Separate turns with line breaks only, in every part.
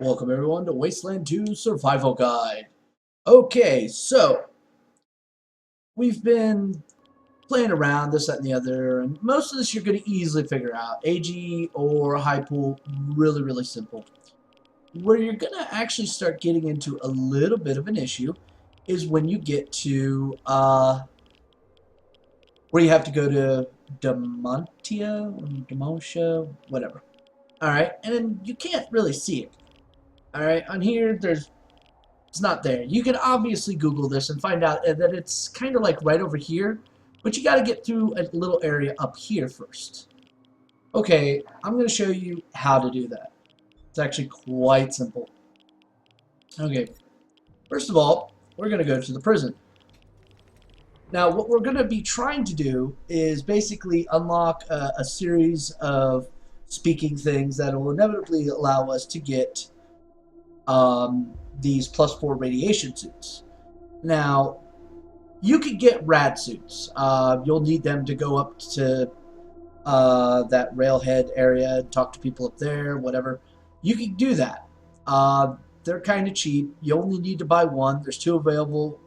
Welcome everyone to Wasteland 2 Survival Guide. Okay, so we've been playing around this, that, and the other, and most of this you're going to easily figure out. AG or high pool, really, really simple. Where you're going to actually start getting into a little bit of an issue is when you get to where you have to go to Damonta, whatever. Alright, and then you can't really see it. Alright, on here it's not there. You can obviously Google this and find out that it's kind of like right over here, but you got to get through a little area up here first. Okay, I'm going to show you how to do that. It's actually quite simple. Okay, first of all, we're going to go to the prison. Now, what we're going to be trying to do is basically unlock a series of speaking things that will inevitably allow us to get these +4 radiation suits. Now, you could get rad suits. You'll need them to go up to that railhead area and talk to people up there, whatever. You can do that. They're kind of cheap. You only need to buy one. There's two available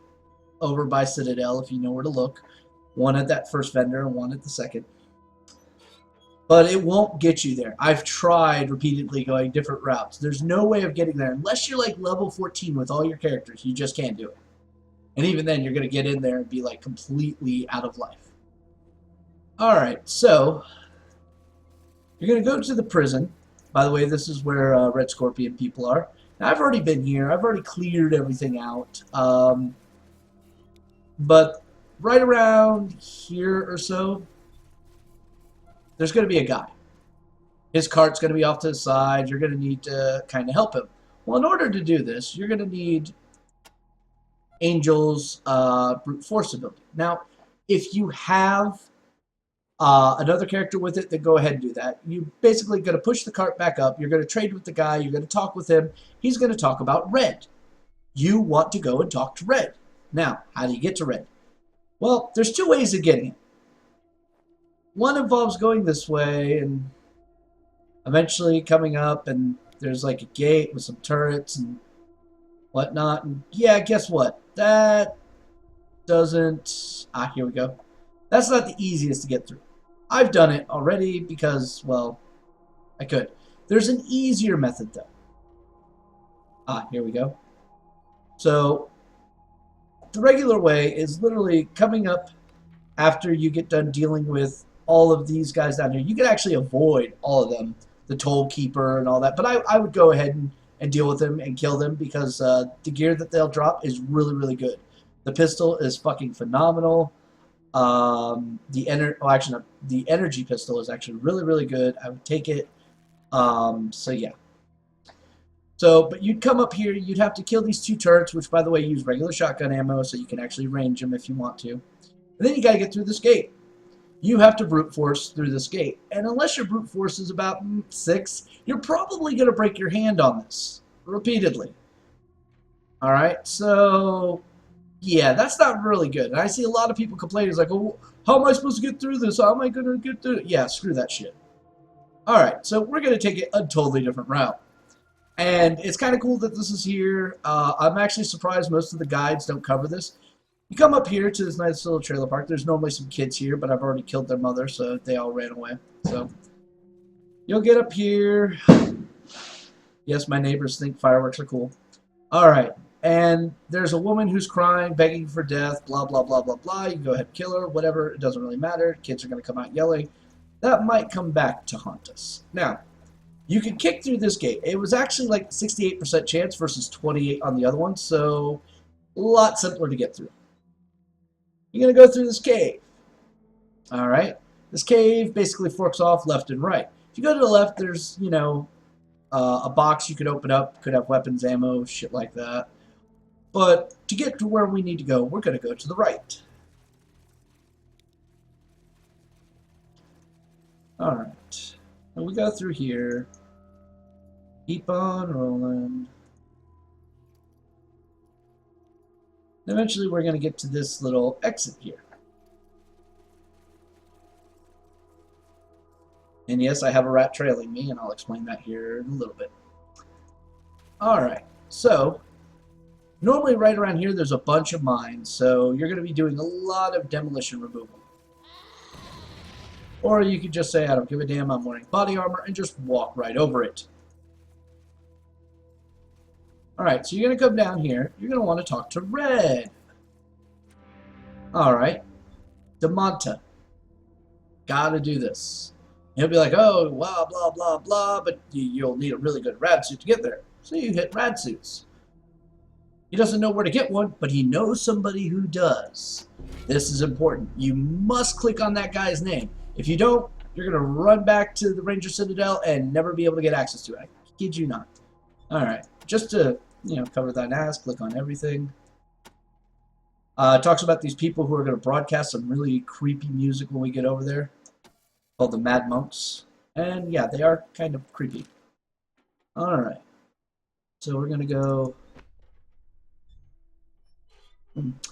over by Citadel if you know where to look. One at that first vendor and one at the second. But it won't get you there. I've tried repeatedly going different routes. There's no way of getting there unless you're like level 14 with all your characters. You just can't do it. And even then, you're going to get in there and be like completely out of life. Alright, so you're going to go to the prison. By the way, this is where Red Scorpion people are. Now, I've already been here. I've already cleared everything out. But right around here or so, there's going to be a guy. His cart's going to be off to the side. You're going to need to kind of help him. Well, in order to do this, you're going to need Angel's brute force ability. Now, if you have another character with it, then go ahead and do that. You're basically going to push the cart back up. You're going to trade with the guy. You're going to talk with him. He's going to talk about Red. You want to go and talk to Red. Now, how do you get to Red? Well, there's two ways of getting it. One involves going this way and eventually coming up, and there's like a gate with some turrets and whatnot. And yeah, guess what? That doesn't... here we go. That's not the easiest to get through. I've done it already because, well, I could. There's an easier method, though. Here we go. So, the regular way is literally coming up after you get done dealing with all of these guys down here. You can actually avoid all of them, the toll keeper and all that, but I would go ahead and deal with them and kill them because the gear that they'll drop is really, really good. The pistol is fucking phenomenal. The energy pistol is actually really, really good. I would take it. So yeah. So, but you'd come up here, you'd have to kill these two turrets, which, by the way, use regular shotgun ammo, so you can actually range them if you want to. And then you gotta get through this gate. You have to brute force through this gate. And unless your brute force is about 6, you're probably gonna break your hand on this. Repeatedly. Alright, so... yeah, that's not really good. And I see a lot of people complaining, it's like, oh, how am I supposed to get through this? How am I gonna get through it? Yeah, screw that shit. Alright, so we're gonna take it a totally different route. And it's kind of cool that this is here. I'm actually surprised most of the guides don't cover this. You come up here to this nice little trailer park. There's normally some kids here, but I've already killed their mother, so they all ran away. So you'll get up here. Yes, my neighbors think fireworks are cool. Alright, and there's a woman who's crying, begging for death, blah, blah, blah, blah, blah. You can go ahead and kill her, whatever. It doesn't really matter. Kids are going to come out yelling. That might come back to haunt us. Now, you can kick through this gate. It was actually like 68% chance versus 28 on the other one, so a lot simpler to get through. You're going to go through this cave. Alright? This cave basically forks off left and right. If you go to the left, there's, you know, a box you could open up. Could have weapons, ammo, shit like that. But to get to where we need to go, we're going to go to the right. Alright. And we go through here. Keep on rolling. And eventually we're going to get to this little exit here. And yes, I have a rat trailing me, and I'll explain that here in a little bit. Alright, so normally right around here there's a bunch of mines, so you're going to be doing a lot of demolition removal. Or you could just say, I don't give a damn, I'm wearing body armor, and just walk right over it. Alright, so you're going to come down here. You're going to want to talk to Red. Alright. Damonta. Gotta do this. He'll be like, oh, blah, blah, blah, blah, but you'll need a really good rad suit to get there. So you hit rad suits. He doesn't know where to get one, but he knows somebody who does. This is important. You must click on that guy's name. If you don't, you're going to run back to the Ranger Citadel and never be able to get access to it. I kid you not. Alright, just to, cover that ass, click on everything. It talks about these people who are going to broadcast some really creepy music when we get over there, called the Mad Monks. And yeah, they are kind of creepy. Alright, so we're going to go...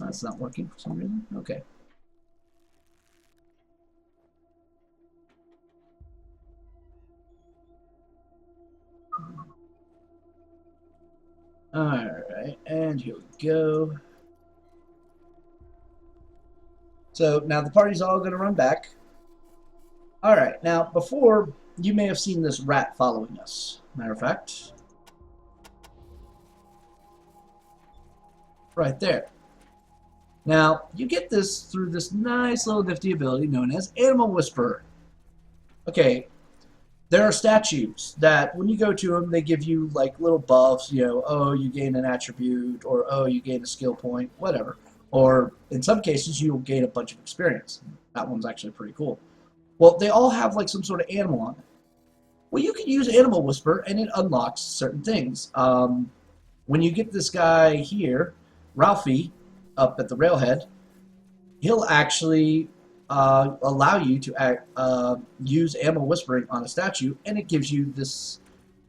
that's not working for some reason. Okay. Alright, and here we go. So now the party's all going to run back. Alright, now before, you may have seen this rat following us. Matter of fact, right there. Now, you get this through this nice little nifty ability known as Animal Whisperer. Okay, there are statues that when you go to them, they give you like little buffs, oh, you gain an attribute, or oh, you gain a skill point, whatever. Or in some cases, you'll gain a bunch of experience. That one's actually pretty cool. Well, they all have like some sort of animal on it. Well, you can use Animal Whisper and it unlocks certain things. When you get this guy here, Ralphie, up at the railhead, he'll actually allow you to use Animal Whispering on a statue, and it gives you this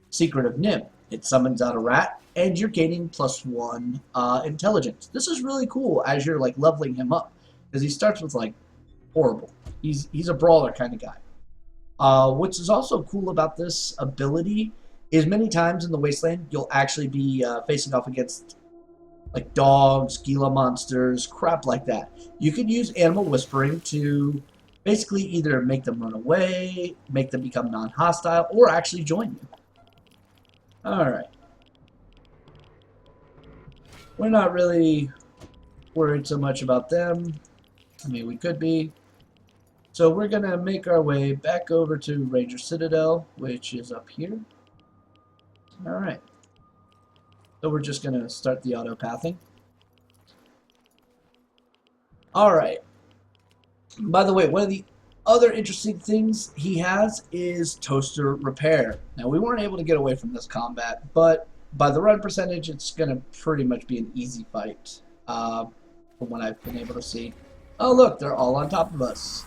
secret of Nim. It summons out a rat, and you're gaining +1 intelligence. This is really cool as you're like leveling him up, because he starts with like horrible. He's a brawler kind of guy. What is also cool about this ability is many times in the Wasteland you'll actually be facing off against like dogs, Gila monsters, crap like that. You can use Animal Whispering to basically either make them run away, make them become non-hostile, or actually join you. Alright. We're not really worried so much about them. I mean, we could be. So we're going to make our way back over to Ranger Citadel, which is up here. Alright. So we're just going to start the auto pathing. Alright. By the way, one of the other interesting things he has is Toaster Repair. Now, we weren't able to get away from this combat, but by the run percentage, it's going to pretty much be an easy fight, from what I've been able to see. Oh, look, they're all on top of us.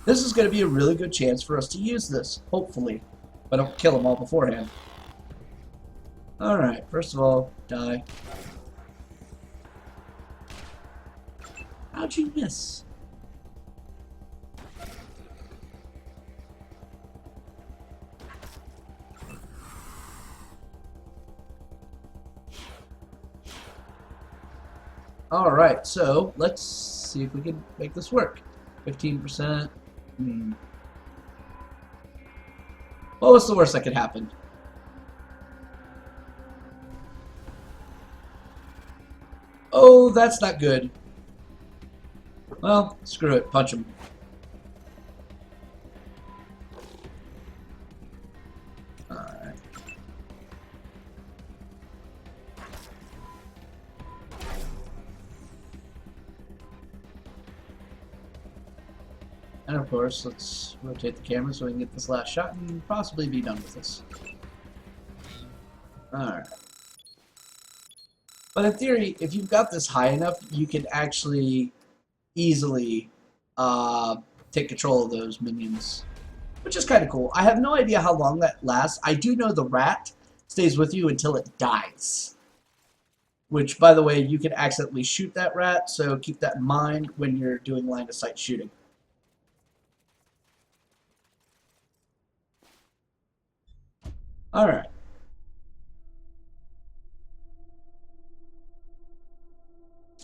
This is going to be a really good chance for us to use this, hopefully. If I don't kill them all beforehand. Alright, first of all, die. How'd you miss? Alright, so let's see if we can make this work. 15%. What was the worst that could happen? Oh, that's not good. Well, screw it. Punch him. Alright. And of course, let's rotate the camera so we can get this last shot and possibly be done with this. Alright. But in theory, if you've got this high enough, you can actually easily take control of those minions, which is kind of cool. I have no idea how long that lasts. I do know the rat stays with you until it dies, which, by the way, you can accidentally shoot that rat, so keep that in mind when you're doing line-of-sight shooting. Alright.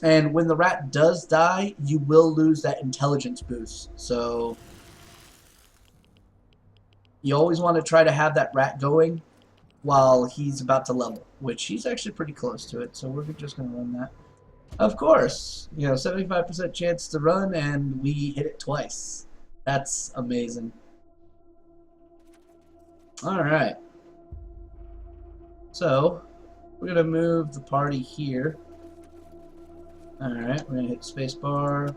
And when the rat does die, you will lose that intelligence boost. So you always want to try to have that rat going while he's about to level, which he's actually pretty close to it. So we're just going to run that. Of course, 75% chance to run, and we hit it twice. That's amazing. All right. So we're going to move the party here. Alright, we're gonna hit spacebar.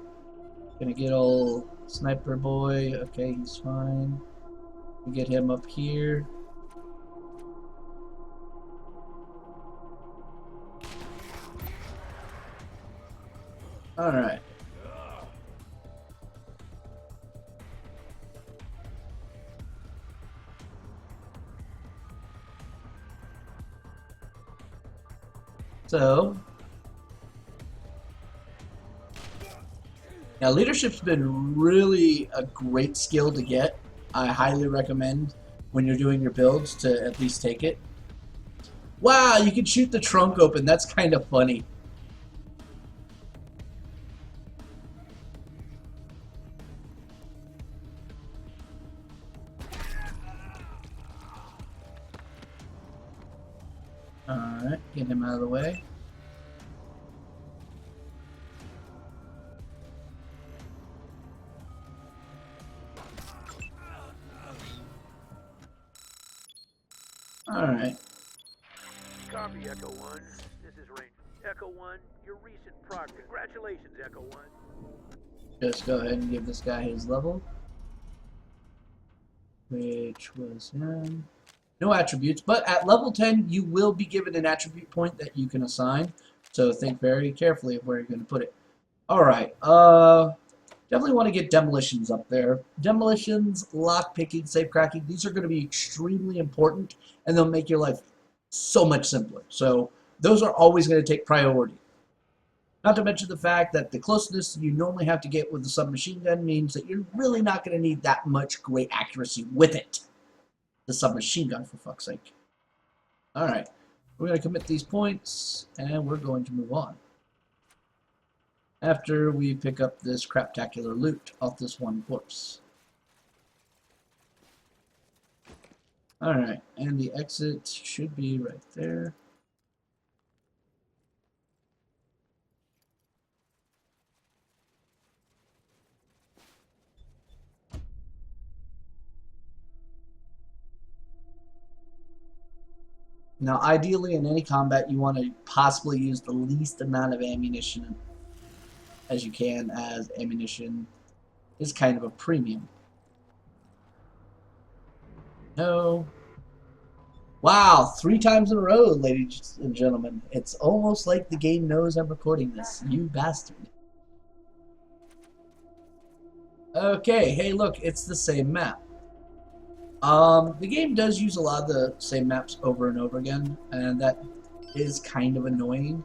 Gonna get old sniper boy. Okay, he's fine. We get him up here. Alright. So now, leadership's been really a great skill to get. I highly recommend when you're doing your builds to at least take it. Wow, you can shoot the trunk open. That's kind of funny. Alright, get him out of the way. Alright.
Copy, Echo 1. This is Ranger. Echo 1, your recent progress. Congratulations, Echo 1.
Just go ahead and give this guy his level. Which was him. No attributes, but at level 10, you will be given an attribute point that you can assign. So think very carefully of where you're going to put it. Alright, definitely want to get demolitions up there. Demolitions, lockpicking, safe cracking, these are going to be extremely important, and they'll make your life so much simpler. So those are always going to take priority. Not to mention the fact that the closeness you normally have to get with the submachine gun means that you're really not going to need that much great accuracy with it. The submachine gun, for fuck's sake. Alright, we're going to commit these points, and we're going to move on. After we pick up this craptacular loot off this one corpse. Alright, and the exit should be right there. Now, ideally, in any combat, you want to possibly use the least amount of ammunition as you can, as ammunition is kind of a premium. No. Wow, 3 times in a row, ladies and gentlemen. It's almost like the game knows I'm recording this. You bastard. Okay, hey look, it's the same map. The game does use a lot of the same maps over and over again, and that is kind of annoying.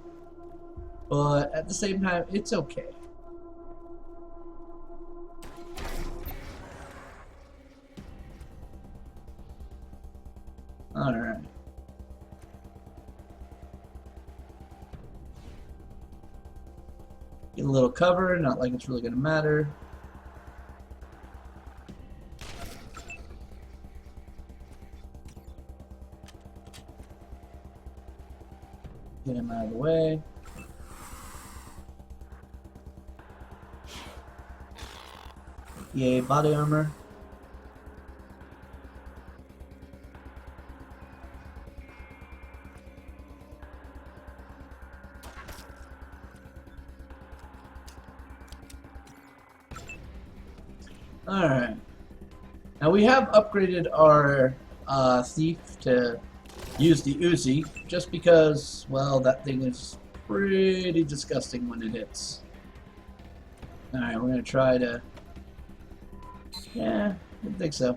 But at the same time, it's okay. Alright. Get a little cover, not like it's really going to matter. Get him out of the way. Yay, body armor. Alright. Now we have upgraded our thief to use the Uzi, just because, well, that thing is pretty disgusting when it hits. Alright, we're going to try to... Yeah, I don't think so.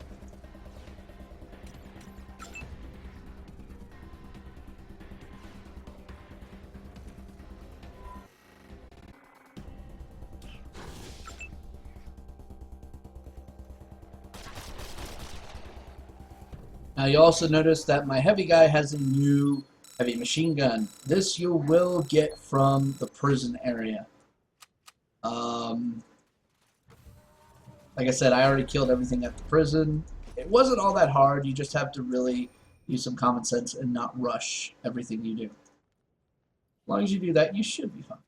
Now you also notice that my heavy guy has a new Heavy machine gun. This you will get from the prison area. Like I said, I already killed everything at the prison. It wasn't all that hard. You just have to really use some common sense and not rush everything you do. As long as you do that, you should be fine.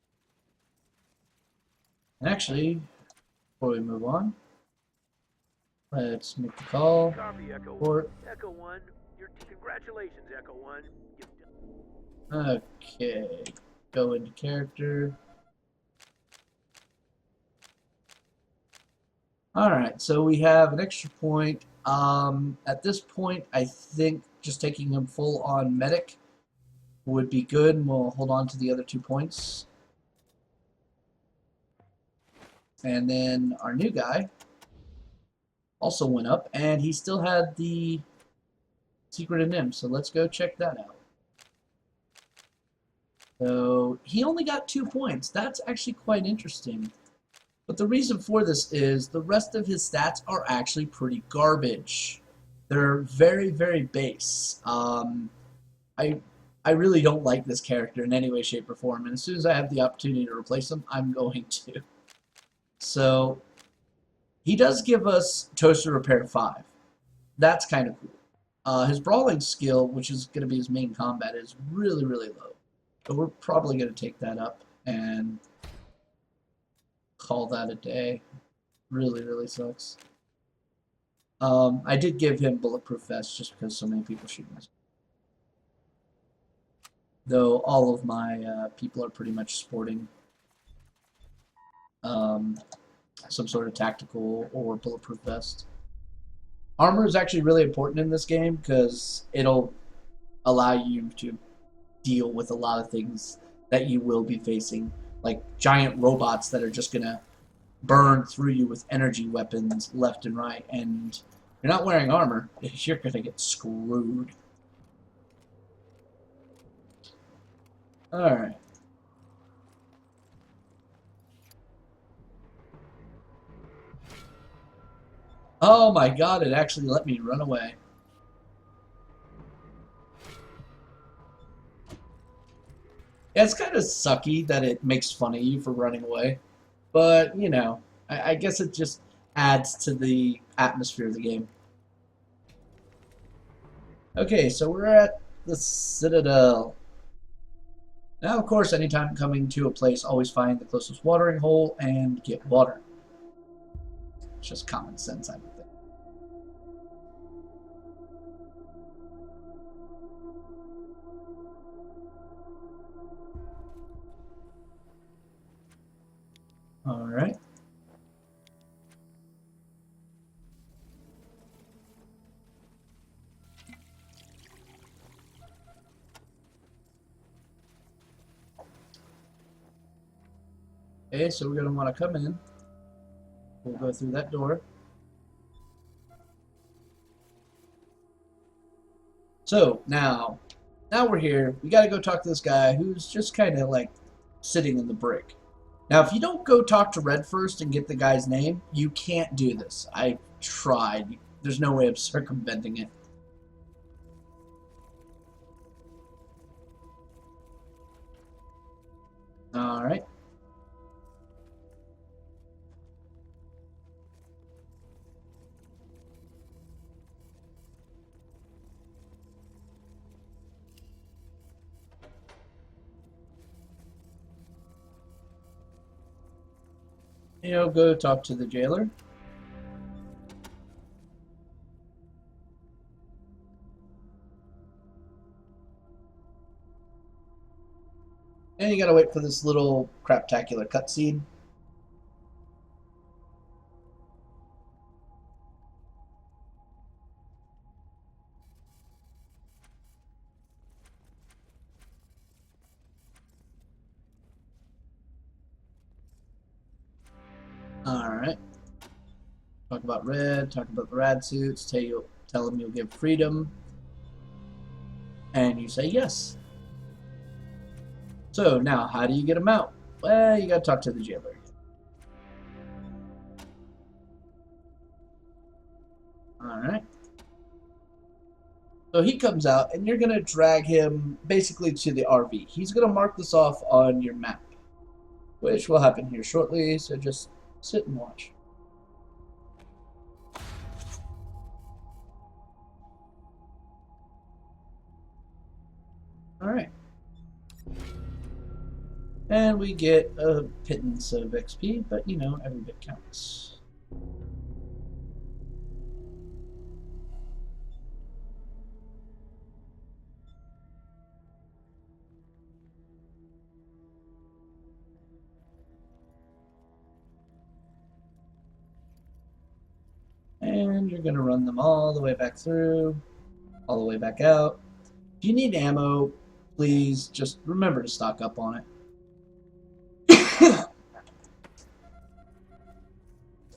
And actually, before we move on, let's make the call.
Copy, Echo
Or
1. Echo 1, congratulations, Echo 1. You've done.
okay, go into character. Alright, so we have an extra point. At this point, I think just taking him full on medic would be good, and we'll hold on to the other 2 points. And then our new guy also went up, and he still had the secret in him, so let's go check that out. So he only got 2 points. That's actually quite interesting. But the reason for this is the rest of his stats are actually pretty garbage. They're very, very base. I really don't like this character in any way, shape, or form, and as soon as I have the opportunity to replace him, I'm going to. So he does give us Toaster Repair 5. That's kind of cool. His brawling skill, which is going to be his main combat, is really, really low. But we're probably going to take that up and call that a day. Really, really sucks. I did give him Bulletproof Vest just because so many people shoot him. Though all of my people are pretty much sporting some sort of tactical or bulletproof vest. Armor is actually really important in this game because it'll allow you to deal with a lot of things that you will be facing, like giant robots that are just gonna burn through you with energy weapons left and right, and if you're not wearing armor, you're gonna get screwed. Alright. Oh my god, it actually let me run away. Yeah, it's kind of sucky that it makes fun of you for running away. But, you know, I guess it just adds to the atmosphere of the game. Okay, so we're at the Citadel. Now, of course, anytime coming to a place, always find the closest watering hole and get water. It's just common sense, I would think. Alright. Okay, so we're going to want to come in. We'll go through that door. So, now we're here. We got to go talk to this guy who's just kind of like sitting in the brick. Now, if you don't go talk to Red first and get the guy's name, you can't do this. I tried. There's no way of circumventing it. Alright. You'll go talk to the jailer. And you gotta wait for this little craptacular cutscene. Alright. Talk about Red, talk about the rad suits, tell him you'll give freedom. And you say yes. So now, how do you get him out? Well, you gotta talk to the jailer. Alright. So he comes out, and you're going to drag him basically to the RV. He's going to mark this off on your map, which will happen here shortly, so just sit and watch. Alright. And we get a pittance of XP, but you know, every bit counts. And you're going to run them all the way back through, all the way back out. If you need ammo, please just remember to stock up on it.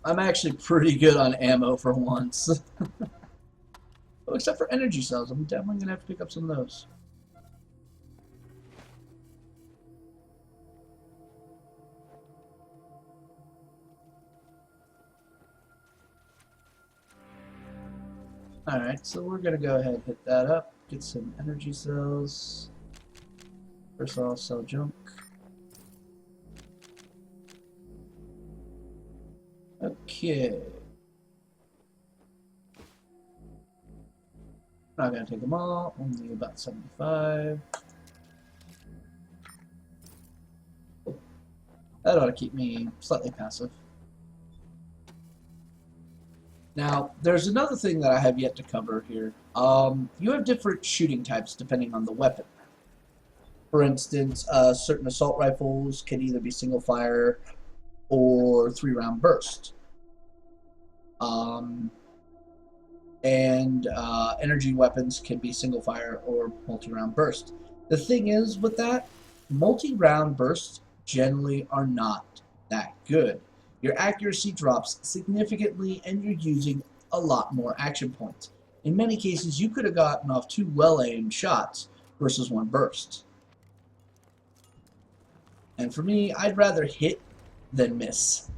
I'm actually pretty good on ammo for once. Oh, except for energy cells. I'm definitely going to have to pick up some of those. Alright, so we're going to go ahead and hit that up. Get some energy cells. First of all, sell junk. Okay. Not going to take them all. Only about 75. That ought to keep me slightly passive. Now, there's another thing that I have yet to cover here. You have different shooting types depending on the weapon. For instance, certain assault rifles can either be single fire or 3-round burst. And energy weapons can be single fire or multi-round burst. The thing is with that, multi-round bursts generally are not that good. Your accuracy drops significantly and you're using a lot more action points. In many cases, you could have gotten off 2 well-aimed shots versus 1 burst. And for me, I'd rather hit than miss.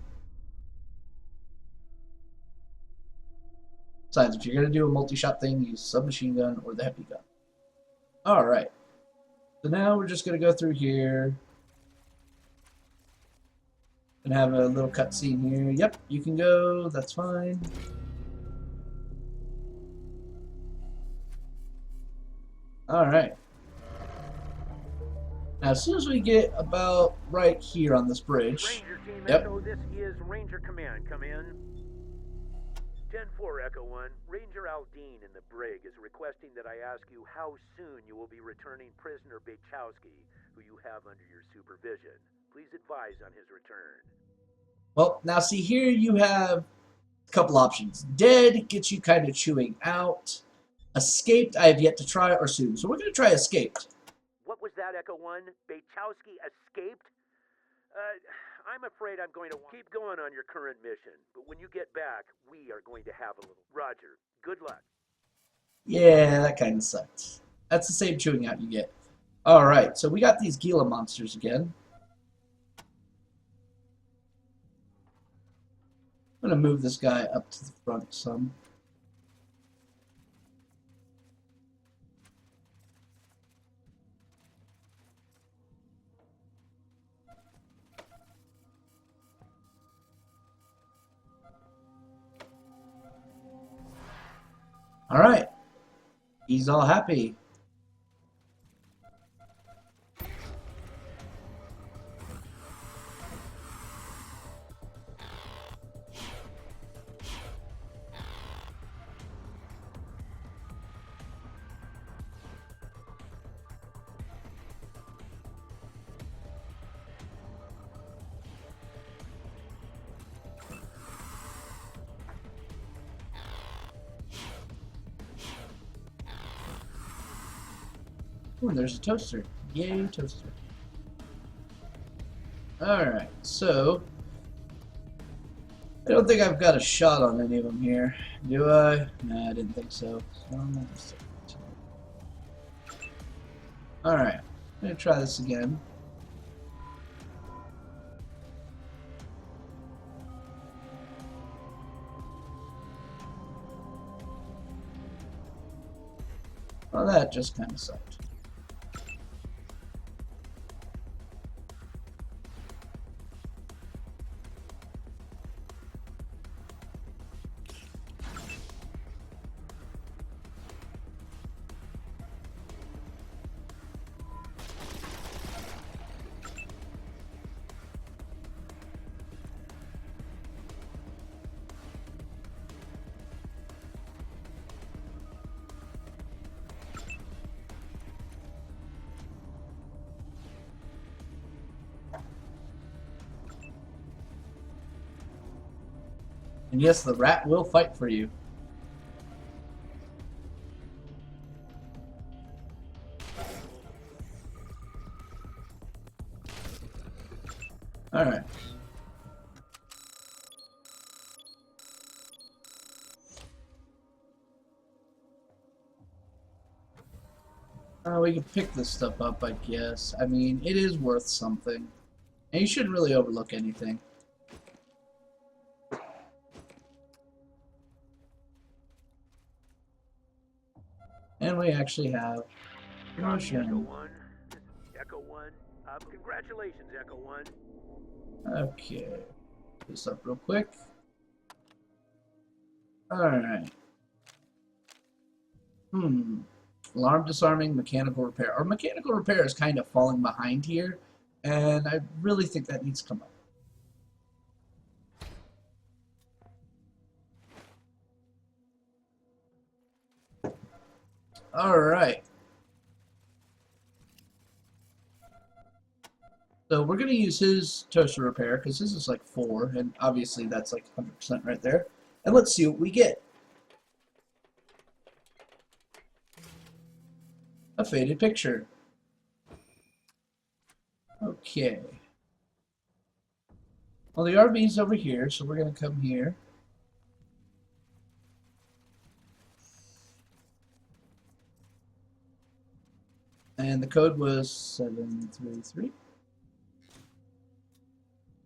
Besides, if you're going to do a multi-shot thing, use submachine gun or the heavy gun. Alright. So now we're just going to go through here and have a little cutscene here. Yep, you can go. That's fine. Alright. Now, as soon as we get about right here on this bridge.
Ranger Team
Yep.
Echo, this is Ranger Command. Come in. 10-4 Echo 1. Ranger Aldine in the brig is requesting that I ask you how soon you will be returning prisoner Bachowski, who you have under your supervision. Please advise on his return.
Well, now see here you have a couple options. Dead gets you kind of chewing out. Escaped I have yet to try or soon. So we're going to try escaped.
What was that, Echo 1? Bachowski escaped? I'm afraid I'm going to keep going on your current mission, but when you get back, we are going to have a little. Roger. Good luck.
Yeah, that kind of sucked. That's the same chewing out you get. Alright, so we got these Gila monsters again. I'm going to move this guy up to the front some. Alright. He's all happy. Ooh, there's a toaster. Yay, toaster. Alright, so I don't think I've got a shot on any of them here. Do I? Nah, I didn't think so. Alright, I'm going to try this again. That just kind of sucked. And yes, the rat will fight for you. Alright. We can pick this stuff up, I guess. I mean, it is worth something. And you shouldn't really overlook anything. And we actually have
Copy, Echo
promotion.
1. This is Echo 1. Congratulations, Echo 1.
Okay. Put this up real quick. Alright. Alarm disarming, mechanical repair. Our mechanical repair is kind of falling behind here, and I really think that needs to come up. Alright. So we're going to use his toaster repair, because his is like 4, and obviously that's like 100% right there. And let's see what we get. A faded picture. Okay. Well, the RV's over here, so we're going to come here. And the code was 733.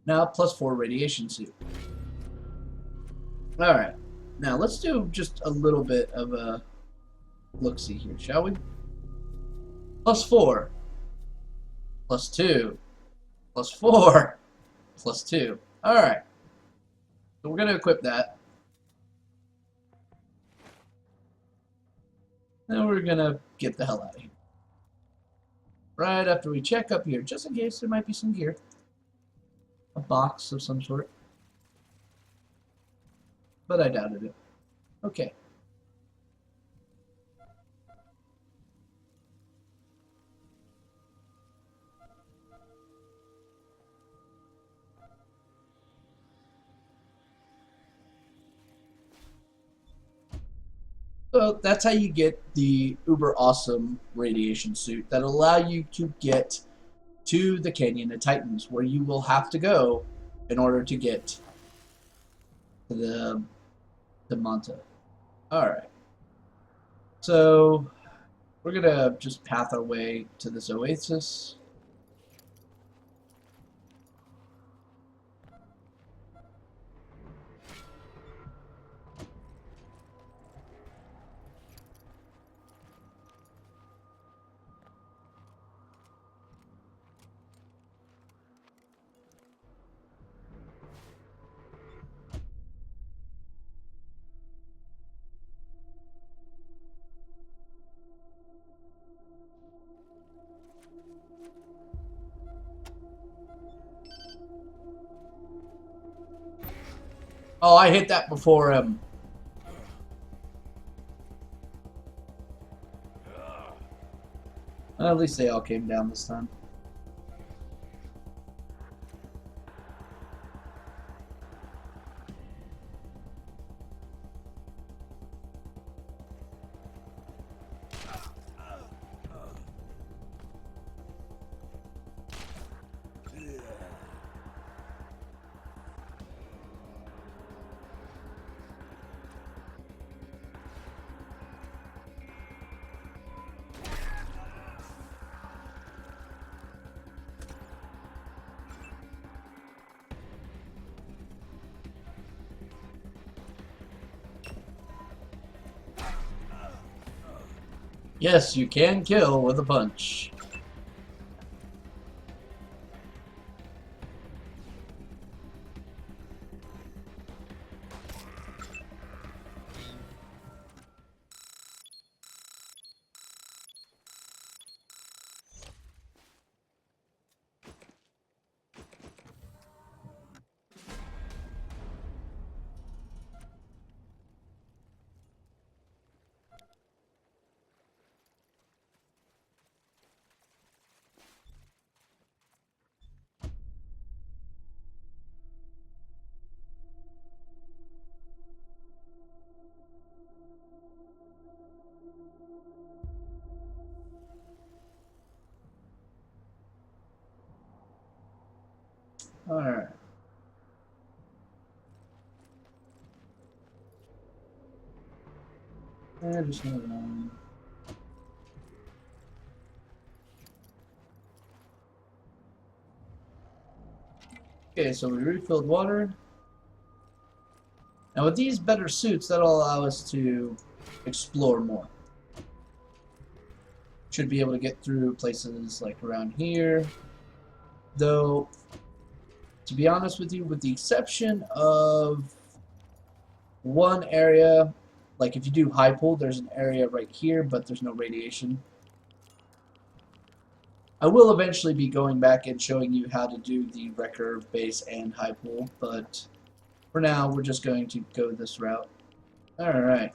Now, +4 radiation suit. Alright. Now, let's do just a little bit of a look-see here, shall we? +4. +2. +4. +2. Alright. So we're going to equip that. Then we're going to get the hell out of here. Right after we check up here, just in case there might be some gear. A box of some sort. But I doubted it. Okay. So that's how you get the uber awesome radiation suit that allow you to get to the Canyon of Titans, where you will have to go in order to get to the Damonta. Alright. So we're gonna just path our way to this oasis. Oh, I hit that before him. Well, at least they all came down this time. Yes, you can kill with a punch. Alright. And just move on. Okay, so we refilled water. Now with these better suits, that'll allow us to explore more. Should be able to get through places like around here. Though, to be honest with you, with the exception of one area, like if you do high pull, there's an area right here, but there's no radiation. I will eventually be going back and showing you how to do the wrecker base and high pull, but for now, we're just going to go this route. Alright.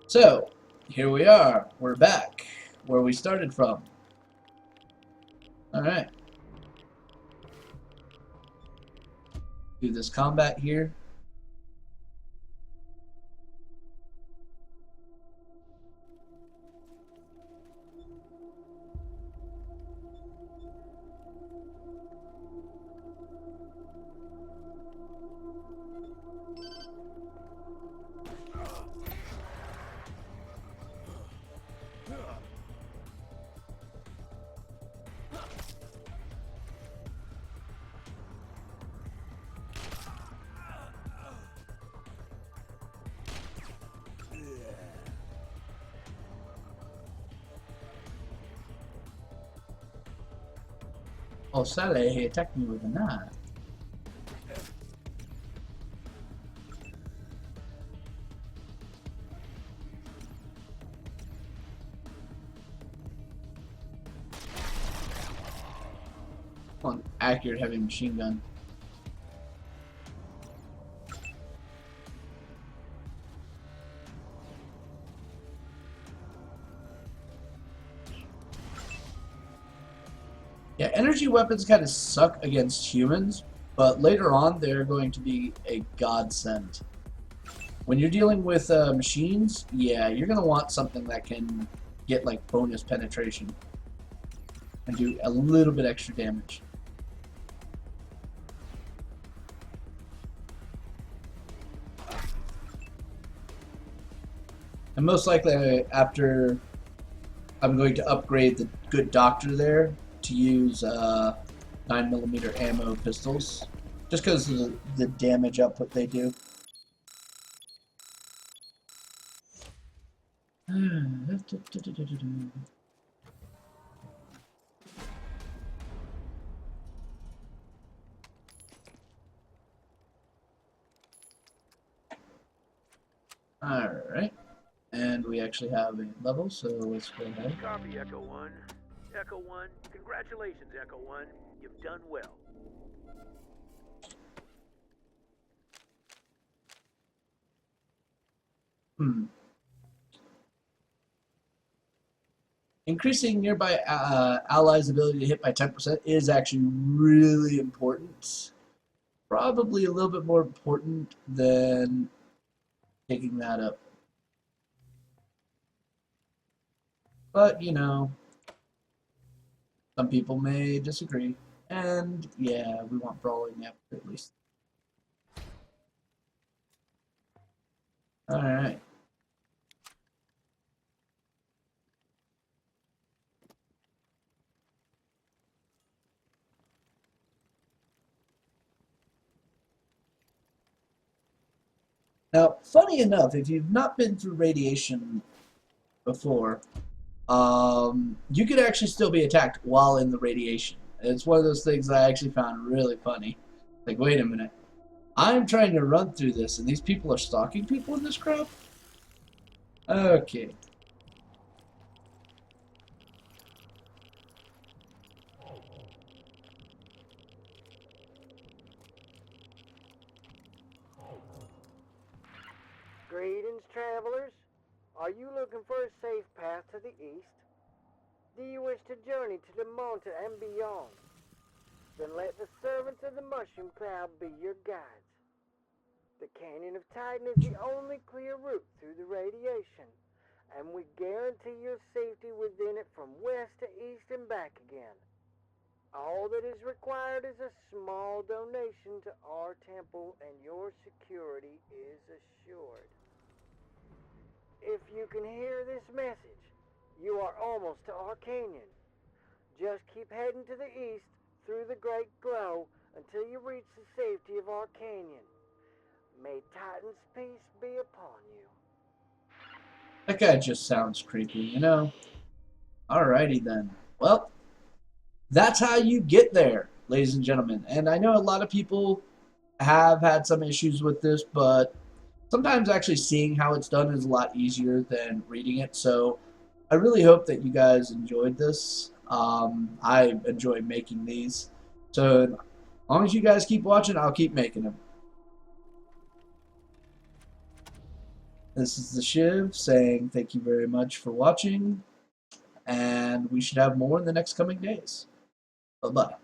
So, here we are. We're back where we started from. Alright. Do this combat here. Oh, Sally, he attacked me with a knife. Well, accurate heavy machine gun. Yeah, energy weapons kind of suck against humans, but later on they're going to be a godsend. When you're dealing with machines, yeah, you're going to want something that can get like bonus penetration and do a little bit extra damage. And most likely after I'm going to upgrade the good doctor there to use 9mm ammo pistols, just because of the damage output they do. Alright, and we actually have a level, so let's go ahead.
Copy, Echo 1. Echo 1, congratulations, Echo 1. You've done well.
Increasing nearby allies' ability to hit by 10% is actually really important. Probably a little bit more important than picking that up. But, you know, some people may disagree. And, yeah, we want brawling at least. Alright. Now, funny enough, if you've not been through radiation before, you could actually still be attacked while in the radiation. It's one of those things that I actually found really funny. Like, wait a minute. I'm trying to run through this, and these people are stalking people in this crowd? Okay.
Greetings, travelers. Are you looking for a safe path to the east? Do you wish to journey to Damonta and beyond? Then let the servants of the mushroom cloud be your guides. The Canyon of Titan is the only clear route through the radiation, and we guarantee your safety within it from west to east and back again. All that is required is a small donation to our temple, and your security is assured. If you can hear this message, you are almost to our canyon. Just keep heading to the east through the great glow until you reach the safety of our canyon. May Titan's peace be upon you.
That guy just sounds creepy, you know? Alrighty then. Well, that's how you get there, ladies and gentlemen. And I know a lot of people have had some issues with this, but sometimes actually seeing how it's done is a lot easier than reading it. So I really hope that you guys enjoyed this. I enjoy making these. So as long as you guys keep watching, I'll keep making them. This is the Shiv saying thank you very much for watching, and we should have more in the next coming days. Bye-bye.